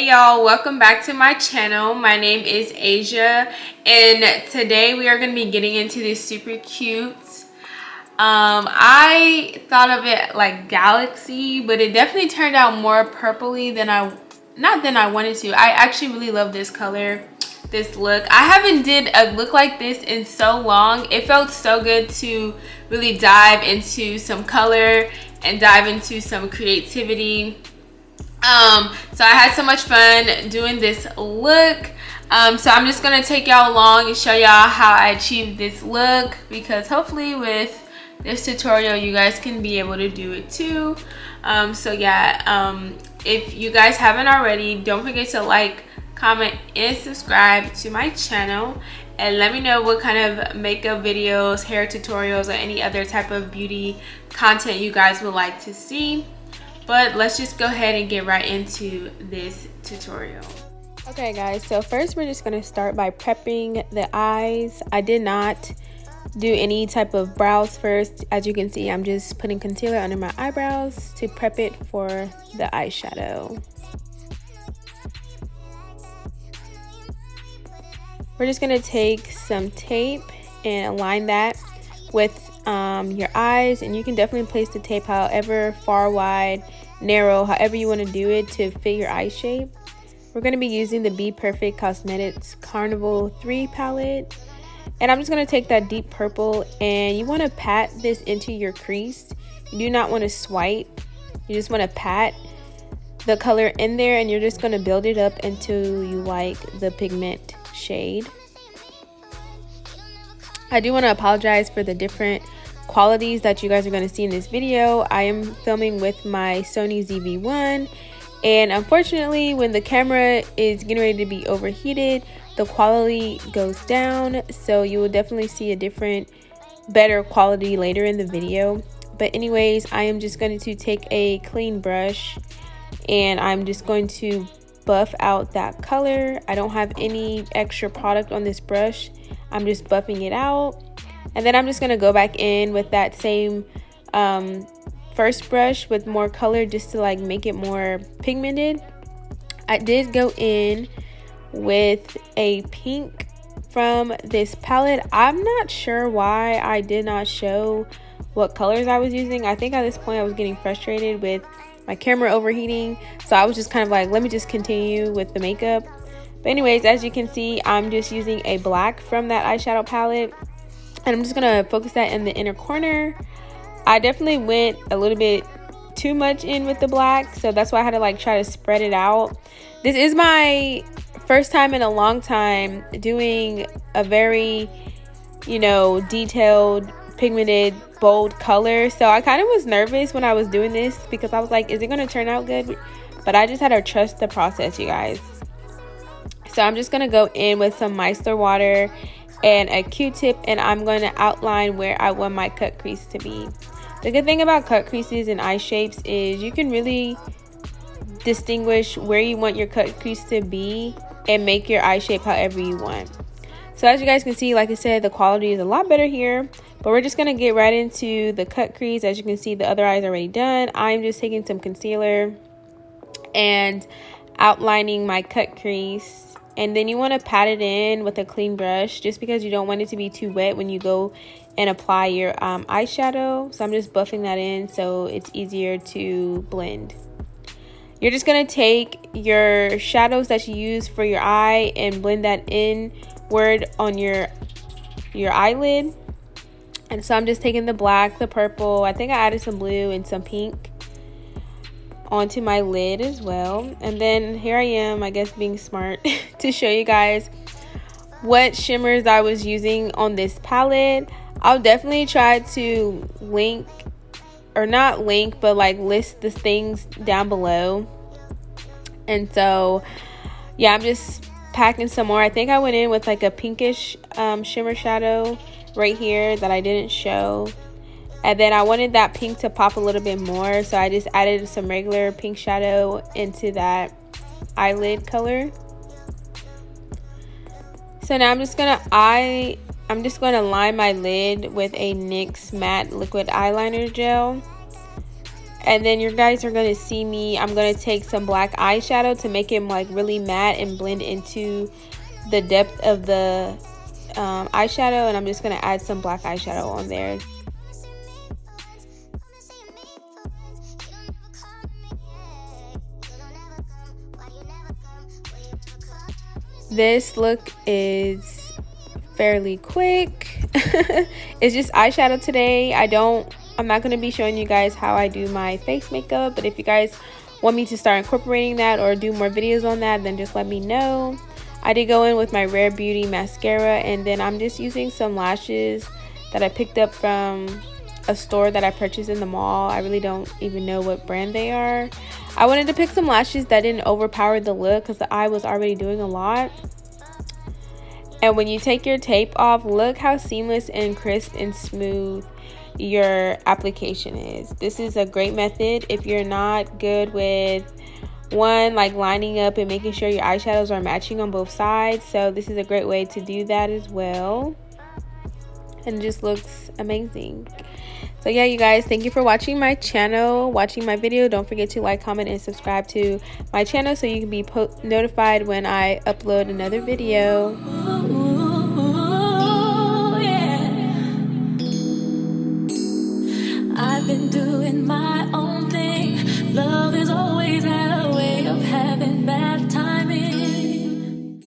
y'all, welcome back to my channel. My name is Azja, and today we are going to be getting into this super cute I thought of it like galaxy, but it definitely turned out more purpley than I wanted to. I actually really love this color, this look. I haven't did a look like this in so long. It felt so good to really dive into some color and dive into some creativity. So I had so much fun doing this look. So I'm just gonna take y'all along and show y'all how I achieved this look, because hopefully with this tutorial you guys can be able to do it too. So yeah, if you guys haven't already, don't forget to like, comment, and subscribe to my channel, and let me know what kind of makeup videos, hair tutorials, or any other type of beauty content you guys would like to see. But let's just go ahead and get right into this tutorial. Okay guys, so first we're just going to start by prepping the eyes. I did not do any type of brows first. As you can see, I'm just putting concealer under my eyebrows to prep it for the eyeshadow. We're just going to take some tape and align that with your eyes, and you can definitely place the tape however far, wide, narrow, however you want to do it to fit your eye shape. We're going to be using the Be Perfect Cosmetics Carnival 3 palette, and I'm just going to take that deep purple, and you want to pat this into your crease. You do not want to swipe, you just want to pat the color in there, and you're just going to build it up until you like the pigment shade. I do want to apologize for the different qualities that you guys are going to see in this video. I am filming with my Sony ZV-1, and unfortunately when the camera is getting ready to be overheated, the quality goes down, so you will definitely see a different, better quality later in the video. But anyways, I am just going to take a clean brush and I'm just going to buff out that color. I don't have any extra product on this brush, I'm just buffing it out. And then I'm just going to go back in with that same first brush with more color, just to like make it more pigmented. I did go in with a pink from this palette. I'm not sure why I did not show what colors I was using. I think at this point I was getting frustrated with my camera overheating, so I was just kind of like, let me just continue with the makeup. But anyways, as you can see, I'm just using a black from that eyeshadow palette, and I'm just gonna focus that in the inner corner. I definitely went a little bit too much in with the black, so that's why I had to like try to spread it out. This is my first time in a long time doing a very, detailed, pigmented, bold color, so I kind of was nervous when I was doing this, because I was like, is it going to turn out good? But I just had to trust the process, you guys. So I'm just going to go in with some micellar water and a Q-tip, and I'm going to outline where I want my cut crease to be. The good thing about cut creases and eye shapes is you can really distinguish where you want your cut crease to be and make your eye shape however you want. So as you guys can see, like I said, the quality is a lot better here, but we're just going to get right into the cut crease. As you can see, the other eye is already done. I'm just taking some concealer and outlining my cut crease. And then you want to pat it in with a clean brush, just because you don't want it to be too wet when you go and apply your eyeshadow. So I'm just buffing that in so it's easier to blend. You're just going to take your shadows that you use for your eye and blend that inward on your eyelid. And so I'm just taking the black, the purple, I think I added some blue and some pink onto my lid as well. And then here I am, I guess being smart, to show you guys what shimmers I was using on this palette. I'll definitely try to link, or not link, but like list the things down below. And so yeah, I'm just packing some more. I think I went in with like a pinkish shimmer shadow right here that I didn't show. And then I wanted that pink to pop a little bit more, so I just added some regular pink shadow into that eyelid color. So now I'm just gonna line my lid with a NYX matte liquid eyeliner gel. And then you guys are going to see me, I'm going to take some black eyeshadow to make it like really matte and blend into the depth of the eyeshadow. And I'm just going to add some black eyeshadow on there. This look is fairly quick. It's just eyeshadow today. I'm not going to be showing you guys how I do my face makeup, but if you guys want me to start incorporating that or do more videos on that, then just let me know. I did go in with my Rare Beauty mascara, and then I'm just using some lashes that I picked up from a store that I purchased in the mall. I really don't even know what brand they are. I wanted to pick some lashes that didn't overpower the look because the eye was already doing a lot. And when you take your tape off, look how seamless and crisp and smooth your application is. This is a great method if you're not good with like lining up and making sure your eyeshadows are matching on both sides. So this is a great way to do that as well, and it just looks amazing. So yeah, you guys, thank you for watching my channel, watching my video. Don't forget to like, comment, and subscribe to my channel so you can be notified when I upload another video.